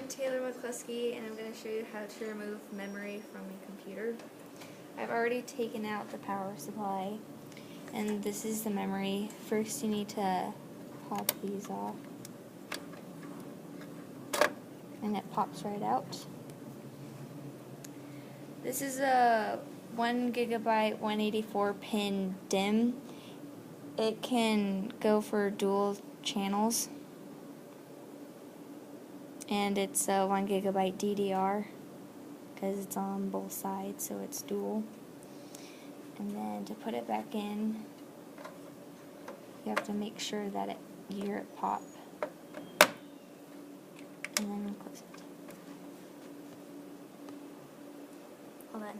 I'm Taylor McCluskey, and I'm going to show you how to remove memory from your computer. I've already taken out the power supply, and this is the memory. First you need to pop these off, and it pops right out. This is a 1 gigabyte 184 pin DIMM. It can go for dual channels, and it's a 1 gigabyte DDR because it's on both sides, so it's dual. And then to put it back in, you have to make sure that you hear it pop, and then close it. Hold on.